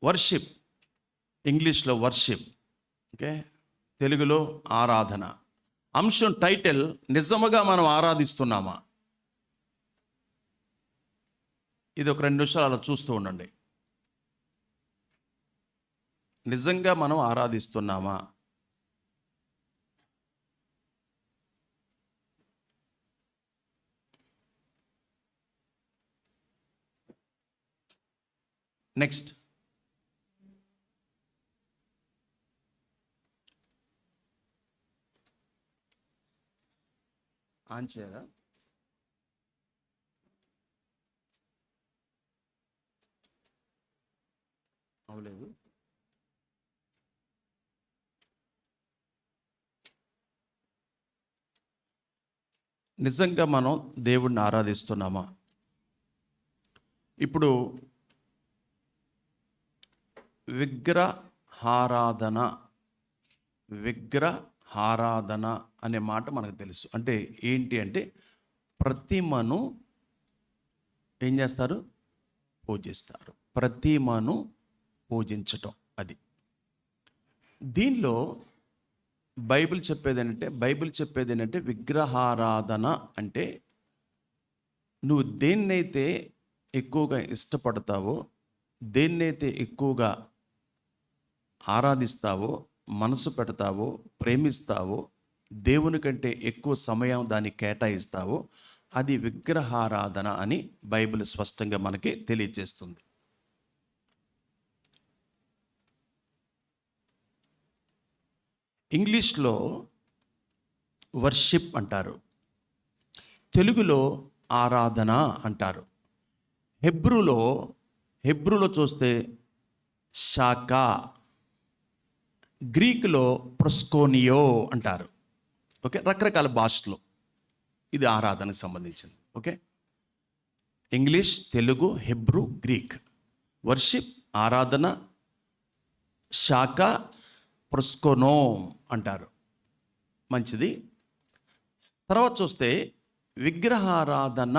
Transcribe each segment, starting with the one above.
Worship, ఇంగ్లీష్లో worship, okay, తెలుగులో ఆరాధన. అంశం టైటిల్, నిజముగా మనం ఆరాధిస్తున్నామా? ఇది ఒక 2 నిమిషాలు అలా చూస్తూ ఉండండి. నిజంగా మనం ఆరాధిస్తున్నామా? నెక్స్ట్, ఆన్ చేయరా? అవలేదు. నిజంగా మనం దేవుణ్ణి ఆరాధిస్తున్నామా? ఇప్పుడు విగ్రహారాధన అనే మాట మనకు తెలుసు. అంటే ఏంటి అంటే, ప్రతిమను ఏం చేస్తారు? పూజిస్తారు. ప్రతిమను పూజించటం. అది దీనిలో బైబిల్ చెప్పేది ఏంటంటే విగ్రహారాధన అంటే నువ్వు దేన్నైతే ఎక్కువగా ఇష్టపడతావో, దేన్నైతే ఎక్కువగా ఆరాధిస్తావో, మనసు పెడతావో, ప్రేమిస్తావో, దేవుని కంటే ఎక్కువ సమయం దానికి కేటాయిస్తావో, అది విగ్రహారాధన అని బైబిల్ స్పష్టంగా మనకి తెలియజేస్తుంది. ఇంగ్లీష్లో వర్షిప్ అంటారు, తెలుగులో ఆరాధన అంటారు. హెబ్రూలో చూస్తే షాకా, గ్రీకులో ప్రొస్కోనియో అంటారు. ఓకే, రకరకాల భాషలు ఇది ఆరాధనకు సంబంధించింది. Okay, English, Telugu, Hebrew, Greek. Worship, ఆరాధన, షాకా, ప్రొస్కోనో అంటారు. మంచిది. తర్వాత చూస్తే విగ్రహారాధన,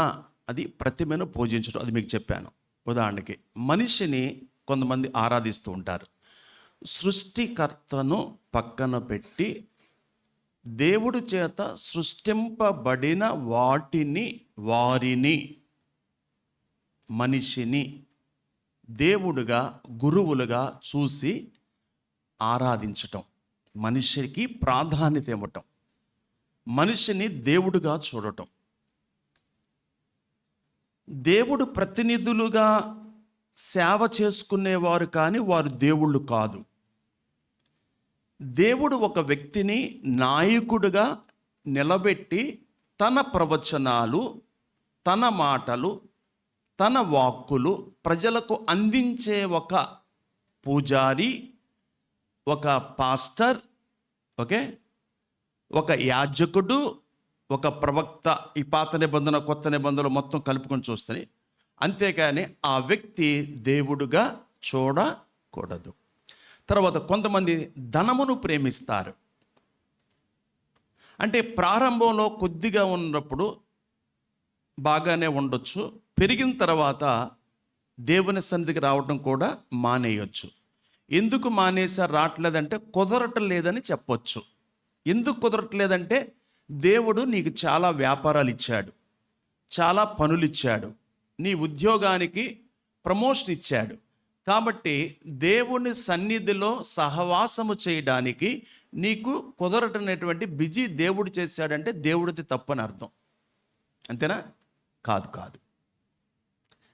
అది ప్రతిమను పూజించడం. అది మీకు చెప్పాను. ఉదాహరణకి మనిషిని కొంతమంది ఆరాధిస్తూ ఉంటారు. సృష్టికర్తను పక్కన పెట్టి దేవుడి చేత సృష్టింపబడిన వారిని మనిషిని దేవుడుగా, గురువులుగా చూసి ఆరాధించటం, మనిషికి ప్రాధాన్యత ఇవ్వటం, మనిషిని దేవుడుగా చూడటం. దేవుడు ప్రతినిధులుగా సేవ చేసుకునేవారు కానీ వారు దేవుళ్ళు కాదు. దేవుడు ఒక వ్యక్తిని నాయకుడిగా నిలబెట్టి తన ప్రవచనాలు, తన మాటలు, తన వాక్కులు ప్రజలకు అందించే ఒక పూజారి, ఒక పాస్టర్, ఓకే, ఒక యాజకుడు, ఒక ప్రవక్త. ఈ పాత నిబంధన, కొత్త నిబంధనలు మొత్తం కలుపుకొని చూస్తే, అంతేకాని ఆ వ్యక్తి దేవుడుగా చూడకూడదు. తర్వాత కొంతమంది ధనమును ప్రేమిస్తారు. అంటే ప్రారంభంలో కొద్దిగా ఉన్నప్పుడు బాగానే ఉండొచ్చు, పెరిగిన తర్వాత దేవుని సన్నిధికి రావడం కూడా మానేయొచ్చు. ఎందుకు మానేసారు, రావట్లేదంటే కుదరటం లేదని చెప్పొచ్చు. ఎందుకు కుదరట్లేదంటే దేవుడు నీకు చాలా వ్యాపారాలు ఇచ్చాడు, చాలా పనులు ఇచ్చాడు, నీ ఉద్యోగానికి ప్రమోషన్ ఇచ్చాడు. కాబట్టి దేవుని సన్నిధిలో సహవాసము చేయడానికి నీకు కుదరటనేటువంటి బిజీ దేవుడు చేశాడంటే దేవుడిది తప్పని అర్థం. అంతేనా? కాదు.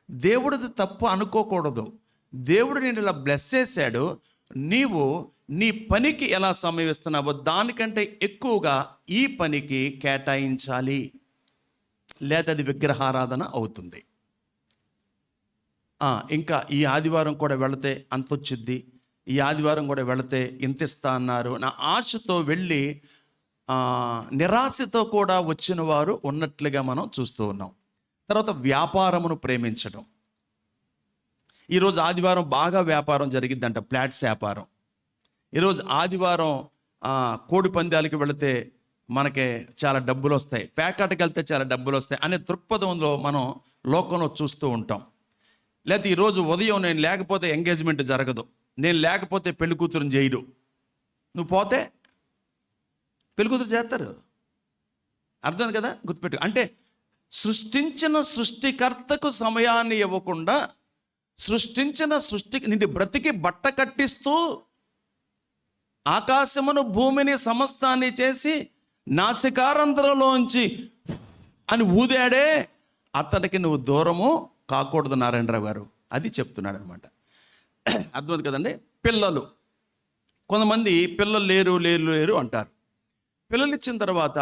దేవుడిది తప్పు అనుకోకూడదు. దేవుడు నేను ఇలా బ్లెస్ చేశాడు, నీవు నీ పనికి ఎలా సమయం ఇస్తున్నావో దానికంటే ఎక్కువగా ఈ పనికి కేటాయించాలి, లేదా అది విగ్రహారాధన అవుతుంది. ఇంకా ఈ ఆదివారం కూడా వెళితే అంత వచ్చిద్ది, ఈ ఆదివారం కూడా వెళితే ఇంత ఇస్తా అన్నారు, నా ఆశతో వెళ్ళి నిరాశతో కూడా వచ్చిన వారు ఉన్నట్లుగా మనం చూస్తూ ఉన్నాం. తర్వాత వ్యాపారమును ప్రేమించడం. ఈరోజు ఆదివారం బాగా వ్యాపారం జరిగిద్దంట, ఫ్లాట్స్ వ్యాపారం. ఈరోజు ఆదివారం కోడి పందాలకి వెళితే మనకి చాలా డబ్బులు వస్తాయి, పేకాటకి వెళ్తే చాలా డబ్బులు వస్తాయి అనే దృక్పథంలో మనం లోకంలో చూస్తూ ఉంటాం. లేకపోతే ఈరోజు ఉదయం నేను లేకపోతే ఎంగేజ్మెంట్ జరగదు, నేను లేకపోతే పెళ్లి కూతురుని చేయడు. నువ్వు పోతే పెళ్లి కూతురు చేస్తారు. అర్థం కదా, గుర్తుపెట్టు. అంటే సృష్టించిన సృష్టికర్తకు సమయాన్ని ఇవ్వకుండా సృష్టించిన సృష్టికి నిన్ను బ్రతికి బట్ట కట్టిస్తూ ఆకాశమును భూమిని సమస్తాన్ని చేసి నాసికారంధ్రంలోంచి అని ఊదాడే, అతనికి నువ్వు దూరము కాకూడదు నారాయణరావు గారు. అది చెప్తున్నాడు అనమాట. అర్థమవుతుంది కదండి. పిల్లలు, కొంతమంది పిల్లలు లేరు లేరు లేరు అంటారు. పిల్లలు ఇచ్చిన తర్వాత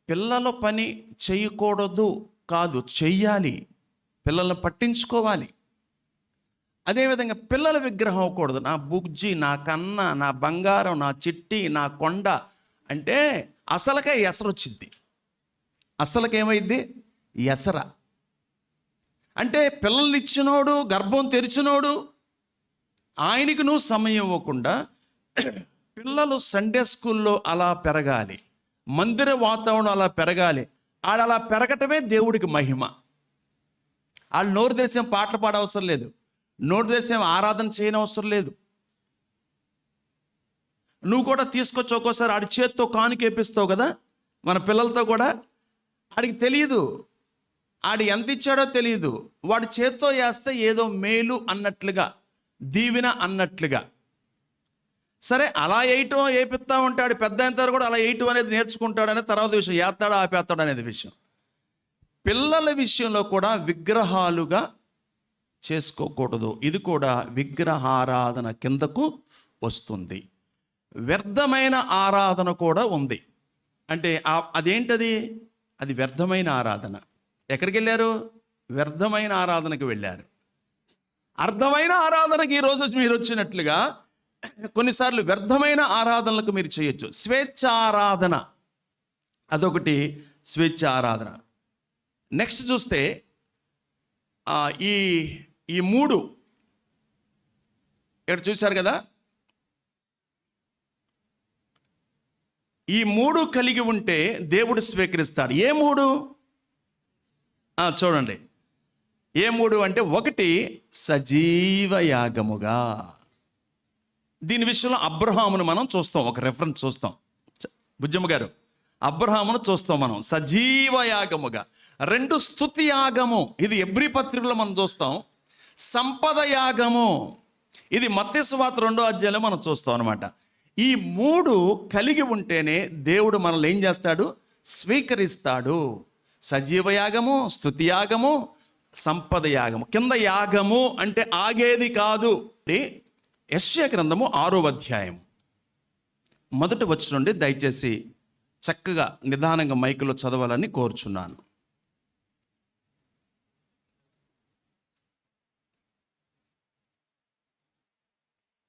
పిల్లల పని చేయకూడదు కాదు, చెయ్యాలి. పిల్లల్ని పట్టించుకోవాలి. అదేవిధంగా పిల్లల విగ్రహం అవ్వకూడదు. నా బుజ్జి, నా కన్న, నా బంగారం, నా చిట్టి, నా కొండ అంటే అసలుకే ఎసరొచ్చింది. అసలుకేమైద్ది? ఎసర. అంటే పిల్లల్ని ఇచ్చినోడు, గర్భం తెరిచినోడు, ఆయనకి నువ్వు సమయం ఇవ్వకుండా పిల్లలు సండే స్కూల్లో అలా పెరగాలి, మందిర వాతావరణం అలా పెరగాలి. ఆడు అలా పెరగటమే దేవుడికి మహిమ. వాళ్ళు నోరు తెరిచేం పాటలు పాడవసరం లేదు, నోరు తెరిచేం ఆరాధన చేయని అవసరం లేదు. నువ్వు కూడా తీసుకొచ్చి ఒక్కోసారి ఆడి చేత్తో కానుకేపిస్తావు కదా మన పిల్లలతో కూడా. ఆడికి తెలియదు ఆడి ఎంత ఇచ్చాడో తెలియదు. వాడి చేత్తో వేస్తే ఏదో మేలు అన్నట్లుగా, దీవెన అన్నట్లుగా. సరే అలా వేయటం వేపిస్తా ఉంటాడు, పెద్ద అయిన కూడా అలా వేయటం అనేది నేర్చుకుంటాడనే తర్వాత విషయం, ఏస్తాడా ఆపేస్తాడు అనేది విషయం. పిల్లల విషయంలో కూడా విగ్రహాలుగా చేసుకోకూడదు. ఇది కూడా విగ్రహారాధన కిందకు వస్తుంది. వ్యర్థమైన ఆరాధన కూడా ఉంది. అంటే అదేంటది? అది వ్యర్థమైన ఆరాధన. ఎక్కడికి వెళ్ళారు? వ్యర్థమైన ఆరాధనకు వెళ్ళారు. అర్థమైన ఆరాధనకి ఈరోజు మీరు వచ్చినట్లుగా కొన్నిసార్లు వ్యర్థమైన ఆరాధనలకు మీరు చేయొచ్చు. స్వేచ్ఛ ఆరాధన అదొకటి, స్వేచ్ఛ ఆరాధన. నెక్స్ట్ చూస్తే ఈ మూడు ఇక్కడ చూశారు కదా, ఈ మూడు కలిగి ఉంటే దేవుడు స్వీకరిస్తాడు. ఏ మూడు? చూడండి, ఏ మూడు అంటే, ఒకటి సజీవ యాగముగా. దీని విషయంలో అబ్రహామును మనం చూస్తాం, ఒక రెఫరెన్స్ చూస్తాం. బుజ్జమ్మ గారు, అబ్రహామును చూస్తాం మనం సజీవ యాగముగా. రెండు స్తుతి యాగము, ఇది హెబ్రీ పత్రికలో మనం చూస్తాం. సంపద యాగము, ఇది మత్తయి సువార్త 2వ అధ్యాయంలో మనం చూస్తాం అనమాట. ఈ మూడు కలిగి ఉంటేనే దేవుడు మనల్ని ఏం చేస్తాడు? స్వీకరిస్తాడు. సజీవ యాగము, స్తుతి యాగము, సంపద యాగము. కింద యాగము అంటే ఆగేది కాదు. యెషయా గ్రంథము 6వ అధ్యాయం మొదటి వచనం నుండి దయచేసి చక్కగా నిదానంగా మైకులో చదవాలని కోరుచున్నాను.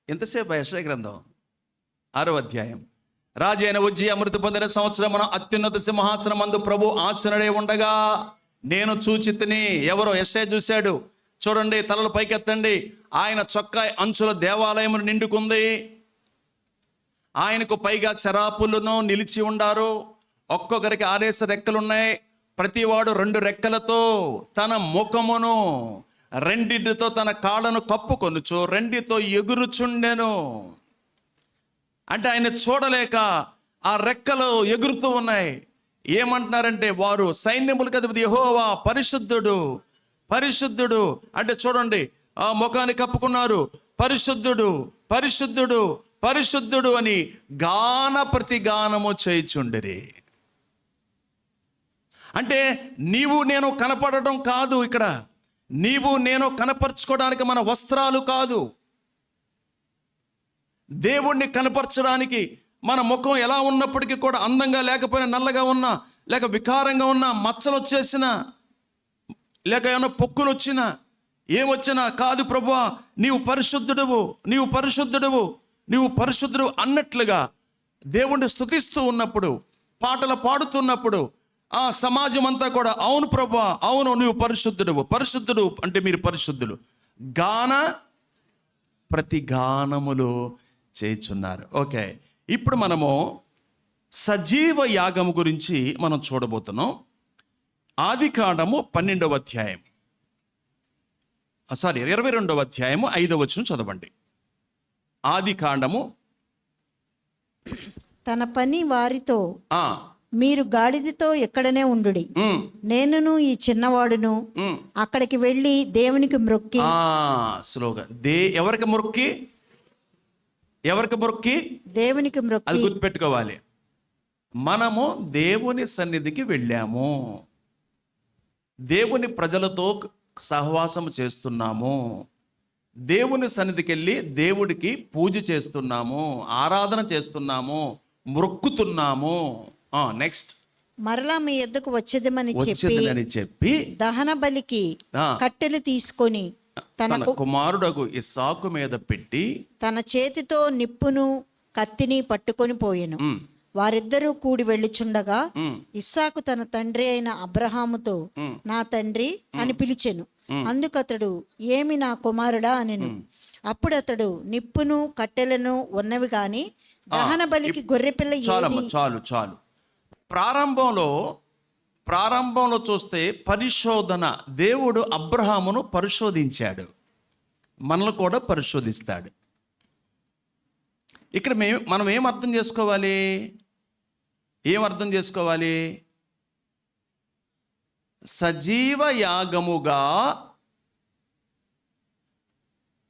ఎంతసేపు యెషయా గ్రంథం 6వ అధ్యాయం. రాజైన ఉజ్జియా మృతి పొందిన సంవత్సరమున అత్యున్నత సింహాసనం మందు ప్రభు ఆసనుడై ఉండగా నేను చూచితిని. ఎవరో? యెషయా చూశాడు. చూడండి, తలలు పైకెత్తండి. ఆయన చొక్కా అంచుల దేవాలయం నిండుకుంది. ఆయనకు పైగా శరాపులను నిలిచి ఉండారు. ఒక్కొక్కరికి 6 రెక్కలున్నాయి. ప్రతివాడు 2 రెక్కలతో తన ముఖమును రెండిటితో తన కాళ్ళను కప్పుకొనుచు రెండితో ఎగురుచుండెను. అంటే ఆయన చూడలేక ఆ రెక్కలు ఎగురుతూ ఉన్నాయి. ఏమంటున్నారంటే, వారు సైన్యములకు అధిపతి యెహోవా పరిశుద్ధుడు పరిశుద్ధుడు అంటే చూడండి, ఆ ముఖాన్ని కప్పుకున్నారు. పరిశుద్ధుడు పరిశుద్ధుడు పరిశుద్ధుడు అని గాన ప్రతిగానము చేయుచుండిరి. అంటే నీవు నేను కనపడటం కాదు ఇక్కడ. నీవు నేను కనపరుచుకోవడానికి మన వస్త్రాలు కాదు. దేవుణ్ణి కనపరచడానికి మన ముఖం ఎలా ఉన్నప్పటికీ కూడా, అందంగా లేకపోయినా, నల్లగా ఉన్నా, లేక వికారంగా ఉన్నా, మచ్చలు వచ్చేసినా, లేక ఏమైనా పొక్కులు వచ్చినా, ఏమొచ్చినా, కాదు ప్రభువా నీవు పరిశుద్ధుడువు, నీవు పరిశుద్ధుడువు, నీవు పరిశుద్ధుడు అన్నట్లుగా దేవుణ్ణి స్తుతిస్తూ ఉన్నప్పుడు, పాటలు పాడుతున్నప్పుడు ఆ సమాజం అంతా కూడా అవును ప్రభువా, అవును నీవు పరిశుద్ధుడువు, పరిశుద్ధుడు అంటే మీరు పరిశుద్ధులు, గాన ప్రతి గానములు చేయుచున్నారు. ఓకే, ఇప్పుడు మనము సజీవ యాగము గురించి మనం చూడబోతున్నాం. ఆదికాండము 12వ అధ్యాయం. 22వ అధ్యాయము 5వ వచనం చదవండి. ఆది కాండము. తన పని వారితో, ఆ, మీరు గాడిదతో ఎక్కడనే ఉండుడి, ఉమ్, నేనును ఈ చిన్నవాడును ఉమ్. అక్కడికి వెళ్ళి దేవునికి మ్రొక్కి. స్లోగా ఎవరికి మొక్కి? ఎవరికి మొక్కి? దేవునికి అది మ్రొక్కి. గుర్తుపెట్టుకోవాలి. మనము దేవుని సన్నిధికి వెళ్ళాము, దేవుని ప్రజలతో సహవాసం చేస్తున్నాము, దేవుని సన్నిధికి వెళ్ళి దేవుడికి పూజ చేస్తున్నాము, ఆరాధన చేస్తున్నాము, మొక్కుతున్నాము. నెక్స్ట్, మరలా మీ యొద్దకు వచ్చేదమని చెప్పి దహన బలికి కట్టెలు తీసుకొని తన కుమారుడగు ఇస్సాకు మీద పెట్టి తన చేతితో నిప్పును కత్తిని పట్టుకొని పోయెను. వారిద్దరూ కూడి వెళ్ళుచుండగా ఇస్సాకు తన తండ్రి అయిన అబ్రహాముతో, నా తండ్రి అని పిలిచెను. అందుకతడు, ఏమి నా కుమారుడా అనెను. అప్పుడు అతడు, నిప్పును కట్టెలను ఉన్నవి గాని దహన బలికి గొర్రెపిల్ల ఏది? చాలు. ప్రారంభంలో చూస్తే పరిశోధన. దేవుడు అబ్రహామును పరిశోధించాడు, మనల్ని కూడా పరిశోధిస్తాడు. ఇక్కడ మనం ఏం అర్థం చేసుకోవాలి? సజీవ యాగముగా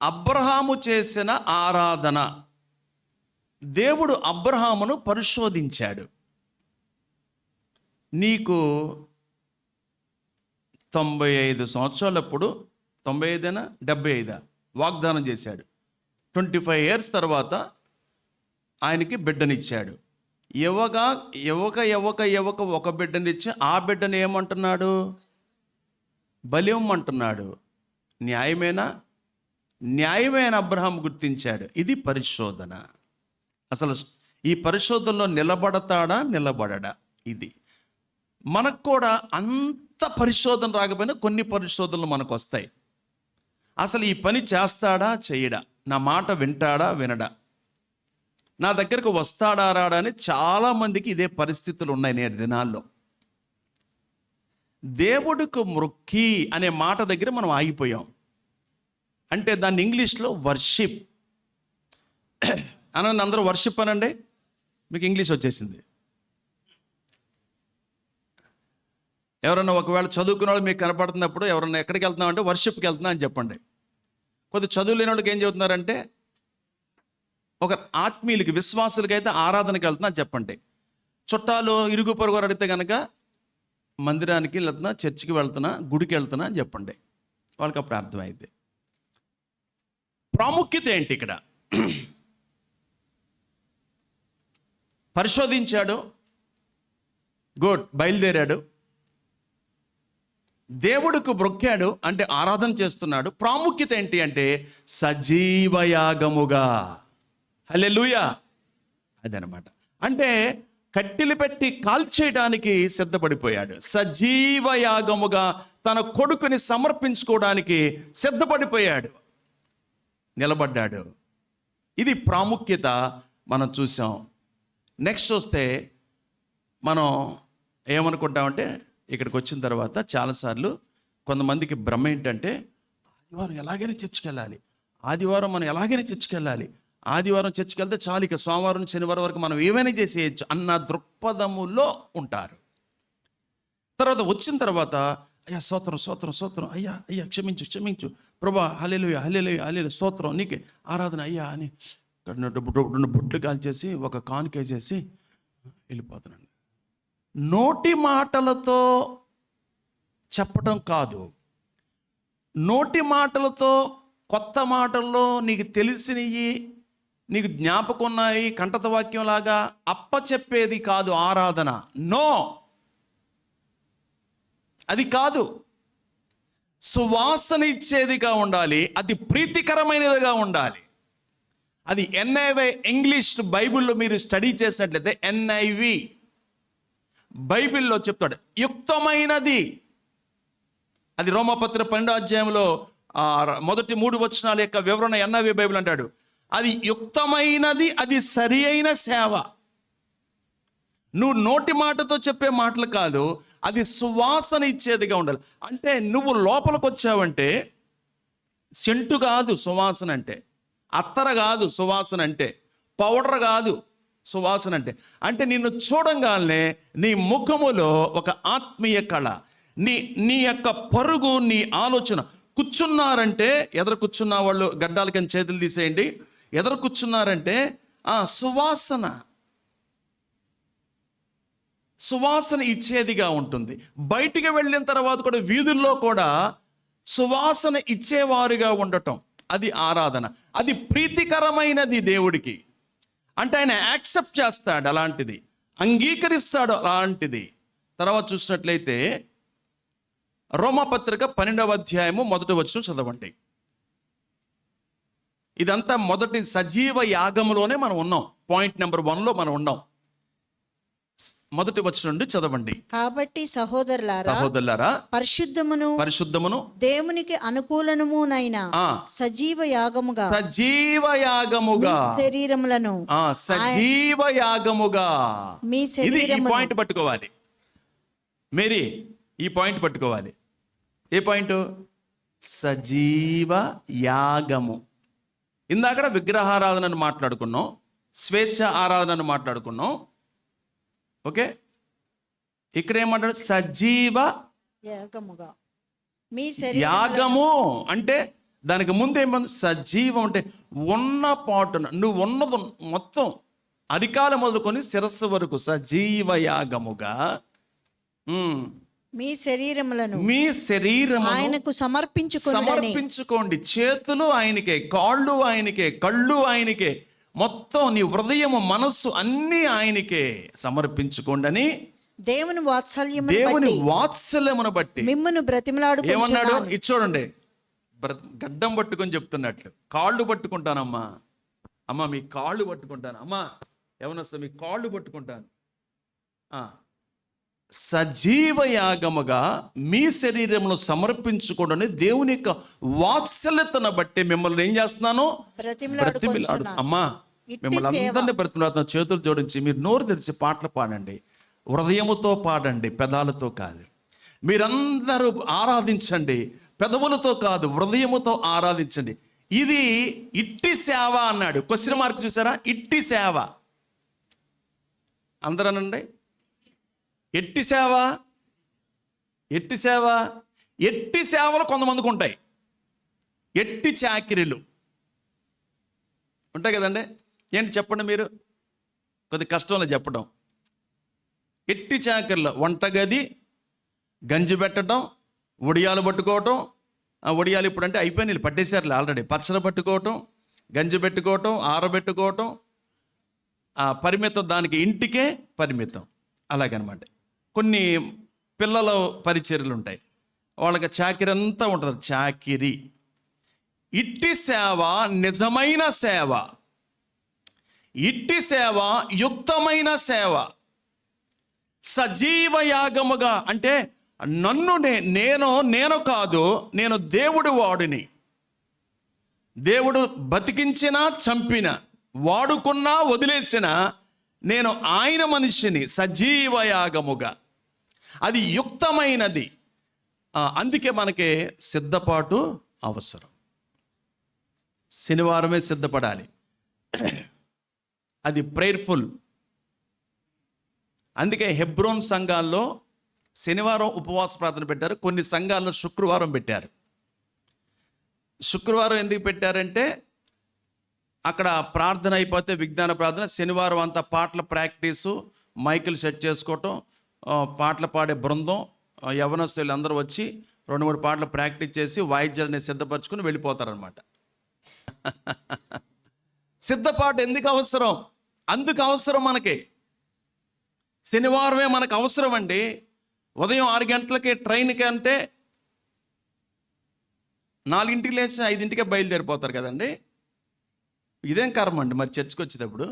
అబ్రహాము చేసిన ఆరాధన. దేవుడు అబ్రహామును పరిశోధించాడు. నీకు 95 సంవత్సరాలప్పుడు, 95 75 వాగ్దానం చేశాడు. 25 years తర్వాత ఆయనకి బిడ్డనిచ్చాడు. ఎవక ఒక బిడ్డనిచ్చి ఆ బిడ్డని ఏమంటున్నాడు? బలివ్వమంటున్నాడు. న్యాయమైన అబ్రహాం గుర్తించాడు. ఇది పరిశోధన. అసలు ఈ పరిశోధనలో నిలబడడా? ఇది మనకు కూడా అంత పరిశోధన రాకపోయినా కొన్ని పరిశోధనలు మనకు వస్తాయి. అసలు ఈ పని చేస్తాడా చేయడా? నా మాట వినడా? నా దగ్గరకు వస్తాడా రాడా అని చాలామందికి ఇదే పరిస్థితులు ఉన్నాయి నేటి దినాల్లో. దేవుడికి మ్రొక్కి అనే మాట దగ్గర మనం ఆగిపోయాం. అంటే దాన్ని ఇంగ్లీష్లో వర్షిప్ అనండి. అందరూ వర్షిప్ అనండి, మీకు ఇంగ్లీష్ వచ్చేసింది. ఎవరన్నా ఒకవేళ చదువుకున్న వాళ్ళు మీకు కనపడుతున్నప్పుడు ఎవరన్నా ఎక్కడికి వెళ్తున్నామంటే వర్షిప్కి వెళ్తున్నా అని చెప్పండి. కొద్ది చదువు లేని వాళ్ళకి ఏం చెబుతున్నారంటే, ఒక ఆత్మీయులకి, విశ్వాసులకి అయితే ఆరాధనకి వెళ్తున్నా అని చెప్పండి. చుట్టాలు ఇరుగు పొరుగు అడిగితే కనుక మందిరానికి వెళ్తున్నా, చర్చికి వెళ్తున్నా, గుడికి వెళ్తున్నా అని చెప్పండి. వాళ్ళకి అప్పుడు అర్థమైంది. ప్రాముఖ్యత ఏంటి ఇక్కడ? పరిశోధించాడు, గుడ్, బయలుదేరాడు, దేవుడికి మ్రొక్కాడు, అంటే ఆరాధన చేస్తున్నాడు. ప్రాముఖ్యత ఏంటి అంటే సజీవయాగముగా. హల్లెలూయా. అదనమాట. అంటే కట్టెలు పెట్టి కాల్చేయడానికి సిద్ధపడిపోయాడు. సజీవయాగముగా తన కొడుకుని సమర్పించుకోవడానికి సిద్ధపడిపోయాడు, నిలబడ్డాడు. ఇది ప్రాముఖ్యత మనం చూసాం. నెక్స్ట్ చూస్తే మనం ఏమనుకుంటామంటే, ఇక్కడికి వచ్చిన తర్వాత చాలాసార్లు కొంతమందికి భ్రమ ఏంటంటే, ఆదివారం ఎలాగైనా చర్చికి వెళ్ళాలి, ఆదివారం చర్చికి వెళ్తే చాలు, ఇక సోమవారం శనివారం వరకు మనం ఏమైనా చేసేయచ్చు అన్న దృక్పథములో ఉంటారు. తర్వాత వచ్చిన తర్వాత, అయ్యా స్తోత్రం, అయ్యా క్షమించు ప్రభా, హల్లెలూయా స్తోత్రం నీకే ఆరాధన అయ్యా అని 2 బొట్లు కాల్చేసి ఒక కానుకేసేసి వెళ్ళిపోతున్నాను. నోటి మాటలతో చెప్పటం కాదు, నోటి మాటలతో, కొత్త మాటల్లో నీకు తెలిసినవి, నీకు జ్ఞాపకం ఉన్నాయి, కంఠత వాక్యంలాగా అప్పచెప్పేది కాదు ఆరాధన. నో, అది కాదు. సువాసన ఇచ్చేదిగా ఉండాలి, అది ప్రీతికరమైనదిగా ఉండాలి. అది NIV ఇంగ్లీష్ బైబిల్లో మీరు స్టడీ చేసినట్లయితే NIV బైబిల్లో చెప్తాడు యుక్తమైనది. అది రోమపత్రిక 12వ అధ్యాయంలో మొదటి 3 వచనాల యొక్క వివరణ NIV బైబిల్ అంటాడు. అది యుక్తమైనది, అది సరి అయిన సేవ. నువ్వు నోటి మాటతో చెప్పే మాటలు కాదు, అది సువాసన ఇచ్చేదిగా ఉండాలి. అంటే నువ్వు లోపలికి వచ్చావంటే సెంటు కాదు సువాసన అంటే, అత్తర కాదు సువాసన అంటే, పౌడర్ కాదు సువాసన అంటే. అంటే నిన్ను చూడంగానే నీ ముఖములో ఒక ఆత్మీయ కళ, నీ యొక్క పరుగు, నీ ఆలోచన. కూర్చున్నారంటే, ఎదురు కూర్చున్న వాళ్ళు గడ్డాలకని చేతులు తీసేయండి. ఎదురు కూర్చున్నారంటే సువాసన ఇచ్చేదిగా ఉంటుంది. బయటికి వెళ్ళిన తర్వాత కూడా వీధుల్లో కూడా సువాసన ఇచ్చేవారుగా ఉండటం, అది ఆరాధన. అది ప్రీతికరమైనది దేవుడికి. అంటే ఆయన యాక్సెప్ట్ చేస్తాడు, అలాంటిది అంగీకరిస్తాడు, అలాంటిది. తర్వాత చూసినట్లయితే రోమాపత్రిక 12వ అధ్యాయము 1వ వచనం చదవండి. ఇదంతా మొదటి సజీవ యాగములోనే మనం ఉన్నాం. పాయింట్ నెంబర్ 1లో మనం ఉన్నాం. 1వ వచనం నుండి చదవండి. కాబట్టి సహోదరులారా, పరిశుద్ధమును దేవునికి అనుకూలమునైన సజీవ యాగముగా మీ శరీరమును. ఈ పాయింట్ పట్టుకోవాలి మేరీ, ఈ పాయింట్ పట్టుకోవాలి. ఏ పాయింట్? సజీవ యాగము. ఇందాక విగ్రహారాధనను మాట్లాడుకున్నాం, స్వేచ్ఛ ఆరాధనను మాట్లాడుకున్నాం. ఓకే, ఇక్కడ ఏమంటాడు? సజీవ యాగముగా. యాగము అంటే దానికి ముందు ఏమంది? సజీవం అంటే ఉన్న పాటున, నువ్వు ఉన్నది మొత్తం అరికాల మొదలుకొని శిరస్సు వరకు సజీవ యాగముగా మీ శరీరములను ఆయనకు సమర్పించుకోండి. చేతులు ఆయనకే, కాళ్ళు ఆయనకే, కళ్ళు ఆయనకే, మొత్తం నీ హృదయము, మనస్సు అన్నీ ఆయనకే సమర్పించుకోండి అని దేవుని వాత్సల్యమును బట్టి మిమ్మును బ్రతిమలాడుకొనుచున్నాను. ఏమన్నాడు? ఇది చూడండి, గడ్డం పట్టుకొని చెప్తున్నట్లు. కాళ్ళు పట్టుకుంటానమ్మా, అమ్మ మీ కాళ్ళు పట్టుకుంటాను, అమ్మా ఏమనొస్తా మీ కాళ్ళు పట్టుకుంటాను. సజీవ యాగముగా మీ శరీరంలో సమర్పించుకోవడం దేవుని యొక్క వాత్సల్యతను బట్టి మిమ్మల్ని ఏం చేస్తున్నాను? బ్రతిమిలాడు. అమ్మా మిమ్మల్ని అందరినీ బ్రతిమిలాడుతున్నా. చేతులు జోడించి మీరు నోరు తెరిచి పాటలు పాడండి. హృదయముతో పాడండి, పెదాలతో కాదు. మీరందరూ ఆరాధించండి, పెదవులతో కాదు, హృదయముతో ఆరాధించండి. ఇది ఇట్టి సేవ అన్నాడు. క్వశ్చన్ మార్క్ చూసారా? ఇట్టి సేవ. అందరనండి, ఎట్టి సేవ. ఎట్టి సేవ, ఎట్టి సేవలు కొంతమందికి ఉంటాయి. ఎట్టి చాకిరీలు ఉంటాయి కదండి. ఏంటి చెప్పండి మీరు, కొద్ది కష్టంలో చెప్పడం. ఎట్టి చాకిరీలు, వంటగది, గంజి పెట్టడం, ఒడియాలు పట్టుకోవటం. ఒడియాలు ఇప్పుడు అంటే అయిపోయినాయి, పట్టేశారులే ఆల్రెడీ. పచ్చడి పట్టుకోవటం, గంజి పెట్టుకోవటం, ఆరబెట్టుకోవటం, పరిమితం, దానికి ఇంటికే పరిమితం. అలాగనమాట. కొన్ని పిల్లల పరిచర్యలు ఉంటాయి, వాళ్ళకి చాకిరి అంతా ఉంటుంది. చాకిరి. ఇట్టి సేవ నిజమైన సేవ, ఇట్టి సేవ యుక్తమైన సేవ. సజీవ యాగముగా అంటే నన్ను నేను కాదు, నేను దేవుడి వాడిని. దేవుడు బతికించినా చంపినా, వాడుకున్నా వదిలేసినా నేను ఆయన మనిషిని. సజీవ యాగముగా, అది యుక్తమైనది. అందుకే మనకి సిద్ధపాటు అవసరం. శనివారమే సిద్ధపడాలి, అది ప్రేయర్ఫుల్. అందుకే హెబ్రోన్ సంఘాల్లో శనివారం ఉపవాస ప్రార్థన పెట్టారు, కొన్ని సంఘాల్లో శుక్రవారం పెట్టారు. శుక్రవారం ఎందుకు పెట్టారంటే అక్కడ ప్రార్థన అయిపోతే విజ్ఞాన ప్రార్థన, శనివారం అంతా పాటల ప్రాక్టీసు, మైకులు సెట్ చేసుకోవటం, పాటలు పాడే బృందం, యవనస్తులు అందరూ వచ్చి 2-3 పాటలు ప్రాక్టీస్ చేసి వాయిద్యాన్ని సిద్ధపరచుకుని వెళ్ళిపోతారనమాట. సిద్ధపాటు ఎందుకు అవసరం? అందుకు అవసరం మనకి. శనివారమే మనకు అవసరం అండి. ఉదయం 6 గంటలకి ట్రైన్కి అంటే 4ంటికి లేచి 5ంటికే బయలుదేరిపోతారు కదండి. ఇదేం కర్మ అండి మరి చర్చికి వచ్చేటప్పుడు?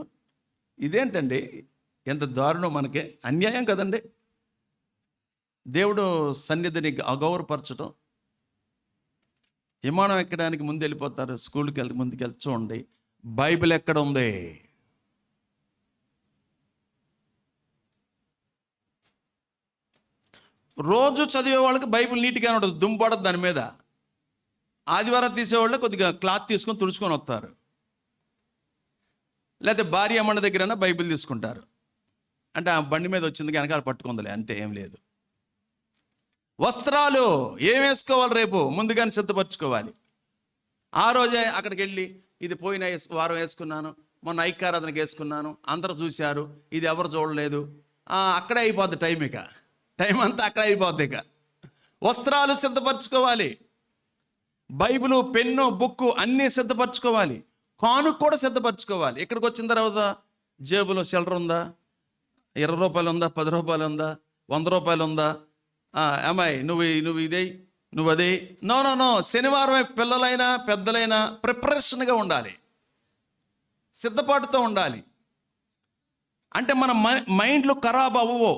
ఇదేంటండి ఎంత దారుణం, మనకి అన్యాయం కదండి. దేవుడు సన్నిధిని అగౌరవపరచడం. విమానం ఎక్కడానికి ముందు వెళ్ళిపోతారు, స్కూల్కి ముందుకు వెళ్ళి చూడండి బైబిల్ ఎక్కడ ఉంది. రోజు చదివే వాళ్ళకి బైబిల్ నీట్గా ఉండదు, దుంపడదు దాని మీద. ఆదివారం తీసేవాళ్ళు కొద్దిగా క్లాత్ తీసుకొని తుడుచుకొని వస్తారు, లేకపోతే భార్య అమ్మన్న దగ్గర బైబిల్ తీసుకుంటారు. అంటే ఆ బండి మీద వచ్చింది వెనకాల పట్టుకుందిలే, అంతే, ఏం లేదు. వస్త్రాలు ఏం వేసుకోవాలి రేపు ముందుగానే సిద్ధపరచుకోవాలి. ఆ రోజే అక్కడికి వెళ్ళి ఇది పోయిన వారం వేసుకున్నాను, మొన్న ఐక్యారాధనకి వేసుకున్నాను, అందరూ చూశారు, ఇది ఎవరు చూడలేదు, అక్కడే అయిపోద్ది టైం అంతా అక్కడే అయిపోద్ది. ఇక వస్త్రాలు సిద్ధపరచుకోవాలి, బైబిలు, పెన్ను, బుక్కు అన్నీ సిద్ధపరచుకోవాలి, కానుక కూడా సిద్ధపరచుకోవాలి. ఇక్కడికి వచ్చిన తర్వాత జేబులో చిల్లర ఉందా, 20 రూపాయలు ఉందా, 10 రూపాయలు ఉందా, 100 రూపాయలు ఉందా, అమ్మాయి నువ్వు ఇదే నువ్వు అదే, నో. శనివారం పిల్లలైనా పెద్దలైనా ప్రిపరేషన్గా ఉండాలి, సిద్ధపాటుతో ఉండాలి. అంటే మన మైండ్లు ఖరాబ్ అవ్వవు.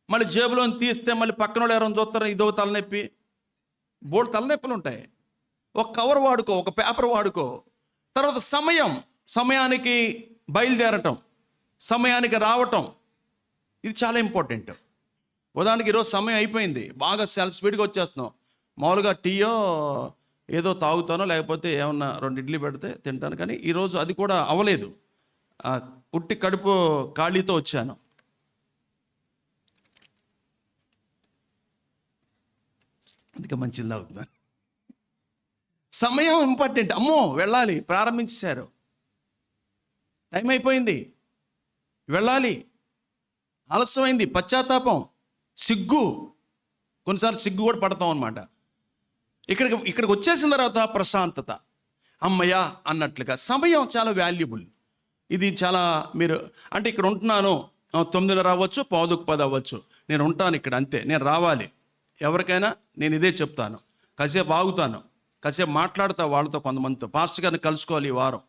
మళ్ళీ జేబులో తీస్తే మళ్ళీ పక్కన వాళ్ళు ఎవరైనా చూస్తారో ఇదో తలనొప్పి, బోర్డు తలనొప్పులు ఉంటాయి. ఒక కవర్ వాడుకో, ఒక పేపర్ వాడుకో. తర్వాత సమయానికి బయలుదేరటం, సమయానికి రావటం, ఇది చాలా ఇంపార్టెంట్. ఉదాహరణకి ఈరోజు సమయం అయిపోయింది, బాగా స్పీడ్గా వచ్చేస్తున్నాం. మామూలుగా టీయో ఏదో తాగుతానో లేకపోతే ఏమన్నా 2 ఇడ్లీ పెడితే తింటాను, కానీ ఈరోజు అది కూడా అవ్వలేదు. ఉట్టి కడుపు ఖాళీతో వచ్చాను. అందుకే మంచిది తాగుతున్నాను. సమయం ఇంపార్టెంట్. అమ్మో వెళ్ళాలి, ప్రారంభించేశారు, టైం అయిపోయింది, వెళ్ళాలి, ఆలస్యమైంది, పశ్చాత్తాపం, సిగ్గు, కొన్నిసార్లు సిగ్గు కూడా పడతాం అనమాట. ఇక్కడికి వచ్చేసిన తర్వాత ప్రశాంతత, అమ్మయ్య అన్నట్లుగా. సమయం చాలా వాల్యుబుల్. ఇది చాలా మీరు అంటే ఇక్కడ ఉంటున్నాను, 9 రావచ్చు, 9:10 అవ్వచ్చు, నేను ఉంటాను ఇక్కడ, అంతే, నేను రావాలి. ఎవరికైనా నేను ఇదే చెప్తాను, కాసేపు ఆగుతాను, కాసేపు మాట్లాడతా వాళ్ళతో, కొంతమందితో. పాస్టర్ గారిని కలుసుకోవాలి ఈ వారం,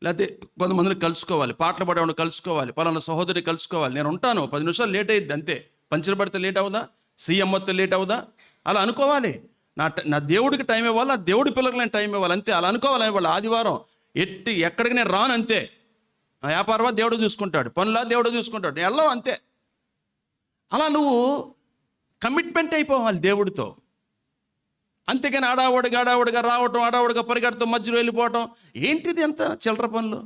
లేకపోతే కొంతమందిని కలుసుకోవాలి, పాటలు పాడేవాడిని కలుసుకోవాలి, పలానా సహోదరిని కలుసుకోవాలి. నేను ఉంటాను, 10 నిమిషాలు లేట్ అయ్యిద్ది అంతే. పంచర్ పడితే లేట్ అవుదా, సీఎం మొత్తం లేట్ అవుదా, అలా అనుకోవాలి. నా దేవుడికి టైం ఇవ్వాలి, నా దేవుడి పిల్లలకి నేను టైం ఇవ్వాలి, అంతే, అలా అనుకోవాలి. వాళ్ళు ఆదివారం ఎక్కడికి నేను రాను, అంతే. నా వ్యాపారమా దేవుడు చూసుకుంటాడు, పనులా దేవుడు చూసుకుంటాడు, నేను వెళ్ళావు, అంతే. అలా నువ్వు కమిట్మెంట్ అయిపోవాలి దేవుడితో. అంతేగాని ఆడావుడిగా రావటం, ఆడావుడిగా పరిగెడతాం, మధ్యలో వెళ్ళిపోవటం, ఏంటిది ఎంత చిల్లర పనులు.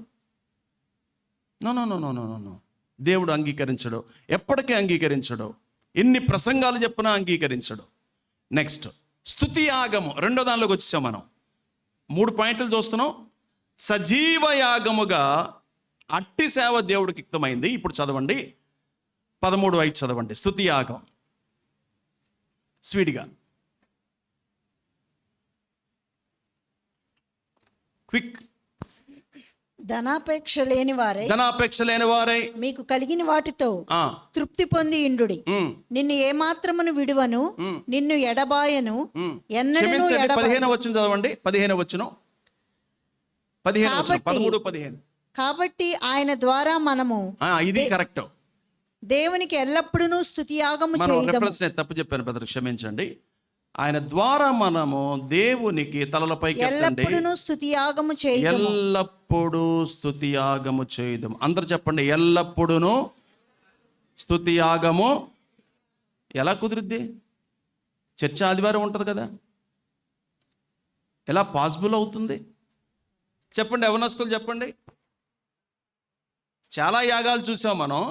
నో. దేవుడు అంగీకరించడు, ఎప్పటికీ అంగీకరించడు, ఎన్ని ప్రసంగాలు చెప్పినా అంగీకరించడు. నెక్స్ట్ స్తుతి యాగము, 2వ దానిలోకి వచ్చేసాం మనం. 3 పాయింట్లు చూస్తున్నాం. సజీవ యాగముగా అట్టి సేవ దేవుడికి యుక్తమైంది. ఇప్పుడు చదవండి, 13:5 చదవండి. స్తుతి యాగం స్వీడిగా, క్విక్. ధనాపేక్ష లేని వారై మీకు కలిగిన వాటితో తృప్తి పొంది ఇండుడి. నిన్ను ఏమాత్రమును విడువను, నిన్ను ఎడబాయను, ఎన్నడూ 15 వచ్చిన చదవండి, 15 వచ్చిన 13-15. కాబట్టి ఆయన ద్వారా మనము, ఇది కరెక్ట్, దేవునికి ఎల్లప్పుడూ స్తుతియాగము చేయుదము. తప్పు చెప్పాను బ్రదర్, క్షమించండి. ఆయన ద్వారా మనము దేవునికి తలలపైకి ఎల్లప్పుడూ స్తుతియాగము చేయుదము. ఎల్లప్పుడూ స్తుతియాగము చేయుదము. అందరు చెప్పండి, ఎల్లప్పుడూ స్తుతియాగము. ఎలా కుదిరిద్ది? చర్చ ఆదివారం ఉంటుంది కదా, ఎలా పాసిబుల్ అవుతుంది చెప్పండి, యవనస్తులు చెప్పండి. చాలా యాగాలు చూసాం మనం,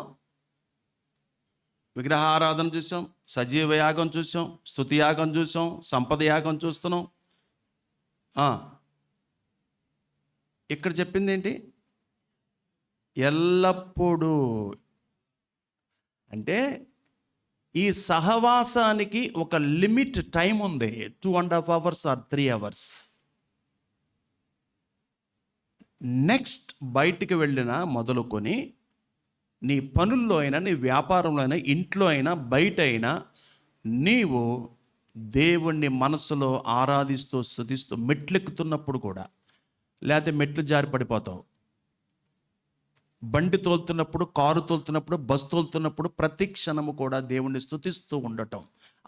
విగ్రహ ఆరాధన చూసాం, సజీవ యాగం చూసాం, స్తుతి యాగం చూసాం, సంపద యాగం చూస్తున్నాం. ఇక్కడ చెప్పింది ఏంటి? ఎల్లప్పుడూ. అంటే ఈ సహవాసానికి ఒక లిమిట్ టైం ఉంది, 2.5 hours or 3 hours. నెక్స్ట్ బయటికి వెళ్ళినా మొదలుకొని నీ పనుల్లో అయినా, నీ వ్యాపారంలో అయినా, ఇంట్లో అయినా, బయట అయినా, నీవు దేవుణ్ణి మనసులో ఆరాధిస్తూ స్తుతిస్తూ మెట్లెక్కుతున్నప్పుడు కూడా, లేకపోతే మెట్లు జారి పడిపోతావు, బండి తోలుతున్నప్పుడు, కారు తోలుతున్నప్పుడు, బస్సు తోలుతున్నప్పుడు, ప్రతి క్షణము కూడా దేవుణ్ణి స్తుతిస్తూ ఉండటం.